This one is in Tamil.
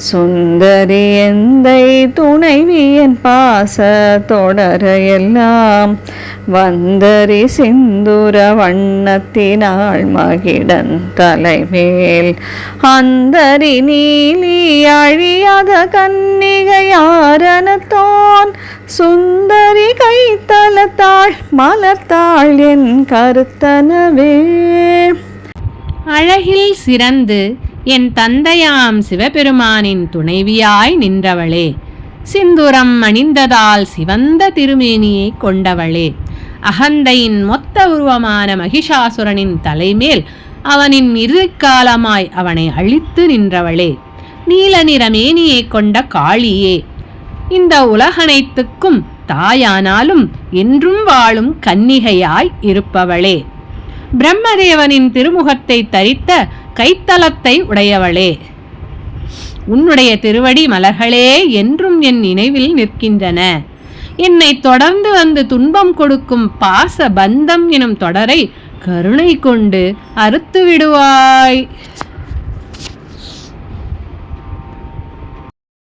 சுந்தரி எந்தை துணைவியன் பாச தொடர எல்லாம் வந்தரி சிந்துர வண்ணத்தினாள் மகிடன் தலைமேல் அந்தரி நீலி அழியாத கன்னிகையாரனத்தோன் சுந்தரி கைத்தலத்தாள் மலர்த்தாள் என் கருத்தனவே. அழகில் சிறந்து என் தந்தையாம் சிவபெருமானின் துணைவியாய் நின்றவளே, சிந்துரம் அணிந்ததால் சிவந்த திருமேனியை கொண்டவளே, அகந்தையின் மொத்த உருவமான மகிஷாசுரனின் தலைமேல் அவனின் இறுதிக்காலமாய் அவனை அழித்து நின்றவளே, நீல நிற மேனியை கொண்ட காளியே, இந்த உலகனைத்துக்கும் தாயானாலும் என்றும் வாழும் கன்னிகையாய் இருப்பவளே, பிரம்மதேவனின் திருமுகத்தை தரித்த கைத்தலத்தை உடையவளே, உன்னுடைய திருவடி மலர்களே என்றும் என் நினைவில் நிற்கின்றன. என்னை தொடர்ந்து வந்து துன்பம் கொடுக்கும் பாச பந்தம் எனும் தொடரை கருணை கொண்டு அறுத்து விடுவாய்.